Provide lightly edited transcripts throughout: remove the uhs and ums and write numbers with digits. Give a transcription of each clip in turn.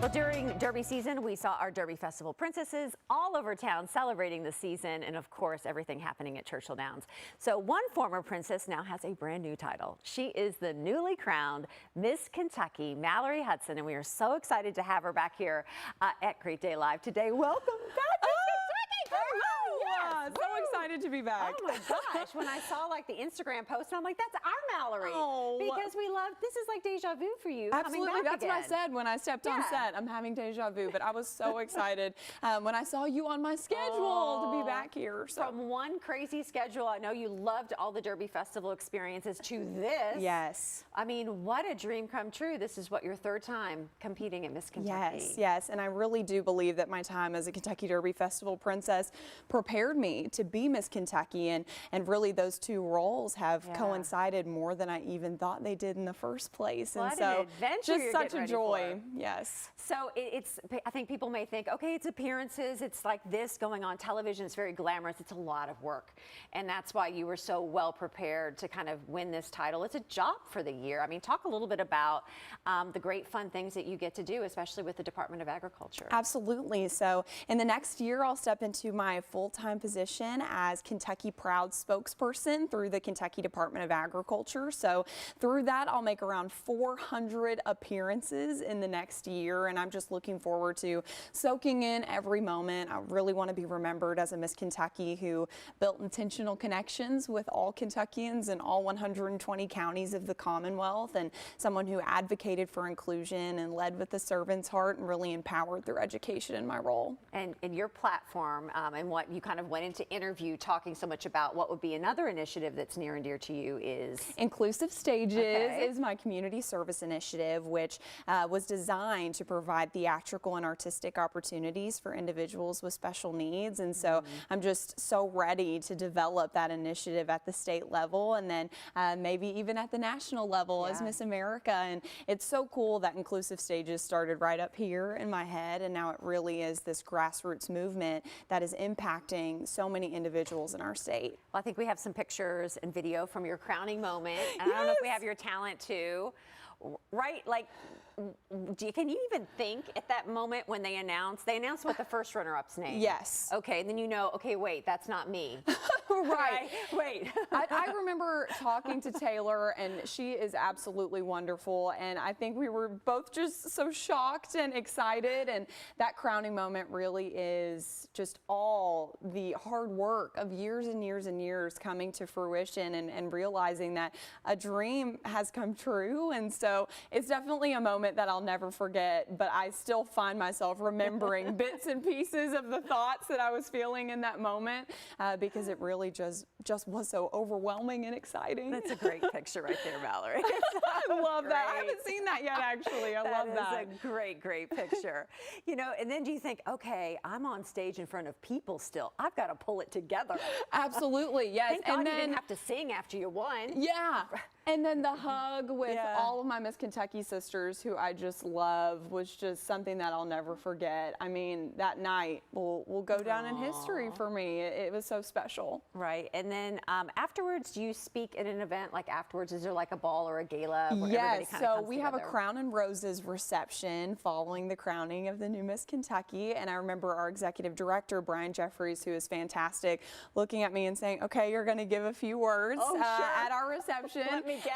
Well, during Derby season, we saw our Derby Festival princesses all over town celebrating the season, and of course, everything happening at Churchill Downs. So one former princess now has a brand new title. She is the newly crowned Miss Kentucky, Mallory Hudson, and we are so excited to have her back here at Great Day Live today. Welcome back, Miss Kentucky! Yes. So excited to be back. Oh my gosh, when I saw like the Instagram post, I'm like, that's our Mallory. Oh. Because we love, this is like deja vu for you. Absolutely, coming back that's again. what I said when I stepped on set. I'm having deja vu, but I was so excited when I saw you on my schedule to be back here. So. From one crazy schedule, I know you loved all the Derby Festival experiences, to this. Yes. I mean, what a dream come true. This is what, your third time competing at Miss Kentucky. Yes, yes, and I really do believe that my time as a Kentucky Derby Festival princess prepared me to be Miss Kentucky, and really those two roles have coincided more than I even thought they did in the first place. What and so an adventure just you're such getting a ready joy. for. Yes. So I think people may think, okay, it's appearances, it's like this going on television, it's very glamorous, it's a lot of work. And that's why you were so well prepared to kind of win this title. It's a job for the year. I mean, talk a little bit about the great fun things that you get to do, especially with the Department of Agriculture. Absolutely. So in the next year, I'll step into my full-time position as Kentucky Proud spokesperson through the Kentucky Department of Agriculture. So through that, I'll make around 400 appearances in the next year, and I'm just looking forward to soaking in every moment. I really want to be remembered as a Miss Kentucky who built intentional connections with all Kentuckians in all 120 counties of the Commonwealth, and someone who advocated for inclusion and led with the servant's heart and really empowered through education in my role. And your platform and what you kind of went into interview talking so much about, what would be another initiative that's near and dear to you is? Inclusive Stages is my community service initiative, which was designed to provide theatrical and artistic opportunities for individuals with special needs. And so I'm just so ready to develop that initiative at the state level, and then maybe even at the national level as Miss America. And it's so cool that Inclusive Stages started right up here in my head, and now it really is this grassroots movement that is impacting so many individuals in our state. Well, I think we have some pictures and video from your crowning moment. And I don't know if we have your talent too. Right? Like, can you even think at that moment when they announced what the first runner-up's name? Yes. Okay, and then you know, okay, wait, that's not me. Right. Wait. I remember talking to Taylor, and she is absolutely wonderful, and I think we were both just so shocked and excited, and that crowning moment really is just all the hard work of years and years and years coming to fruition, and realizing that a dream has come true. And so it's definitely a moment that I'll never forget, but I still find myself remembering bits and pieces of the thoughts that I was feeling in that moment, because it really just was so overwhelming and exciting. That's a great picture right there, Mallory. I love that. I haven't seen that yet, actually. I love that. That is a great picture. You know, and then do you think, okay, I'm on stage in front of people still. I've got to pull it together. Absolutely, yes. Thank God you didn't have to sing after you won. Yeah. And then the hug with all of my Miss Kentucky sisters, who I just love, was just something that I'll never forget. I mean, that night will go down in history for me. It was so special. Right. And then afterwards, do you speak at an event? Like afterwards, is there like a ball or a gala? Yes. So we have a Crown and Roses reception following the crowning of the new Miss Kentucky. And I remember our executive director, Brian Jeffries, who is fantastic, looking at me and saying, okay, you're going to give a few words at our reception.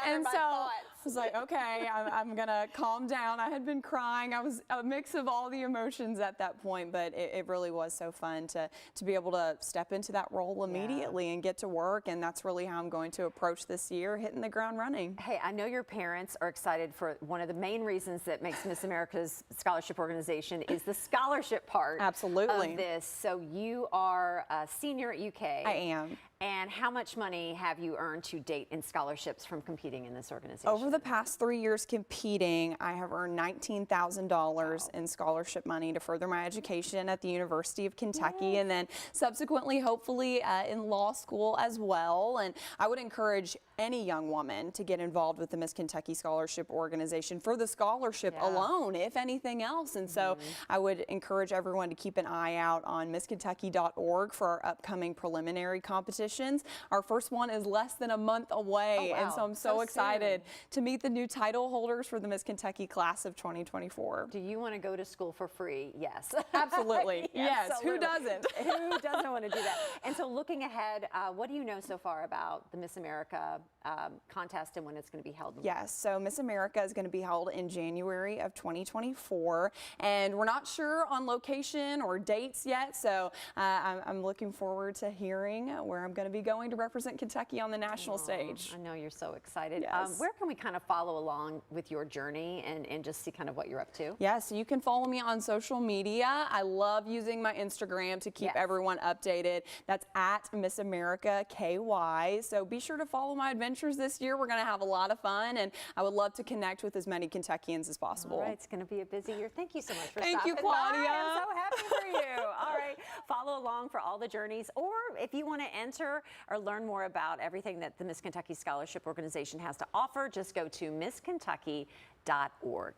And so I was like, okay, I'm going to calm down. I had been crying. I was a mix of all the emotions at that point, but it really was so fun to be able to step into that role immediately and get to work. And that's really how I'm going to approach this year, hitting the ground running. Hey, I know your parents are excited for one of the main reasons that makes Miss America's scholarship organization is the scholarship part of this. So you are a senior at UK. I am. And how much money have you earned to date in scholarships from competing in this organization? Over the past 3 years competing, I have earned $19,000 in scholarship money to further my education at the University of Kentucky, and then subsequently, hopefully, in law school as well. And I would encourage any young woman to get involved with the Miss Kentucky Scholarship Organization for the scholarship alone, if anything else. And so I would encourage everyone to keep an eye out on MissKentucky.org for our upcoming preliminary competitions. Our first one is less than a month away, and so I'm so excited to meet the new title holders for the Miss Kentucky class of 2024. Do you want to go to school for free? Yes. Absolutely. Yes. Who doesn't? Who doesn't want to do that? And so looking ahead, what do you know so far about the Miss America contest and when it's going to be held? Yes, so Miss America is going to be held in January of 2024, and we're not sure on location or dates yet, so I'm looking forward to hearing where I'm going to be going to represent Kentucky on the national stage. I know you're so excited. Yes. Where can we kind of follow along with your journey and just see kind of what you're up to? Yeah, so you can follow me on social media. I love using my Instagram to keep everyone updated. That's at Miss America KY. So be sure to follow my adventures this year. We're going to have a lot of fun, and I would love to connect with as many Kentuckians as possible. All right, it's going to be a busy year. Thank you so much for Thank stopping you, Claudia. by. I'm so happy for you. All right, follow along for all the journeys, or if you want to enter or learn more about everything that the Miss Kentucky Scholarship Organization has to offer, just go to MissKentucky.org.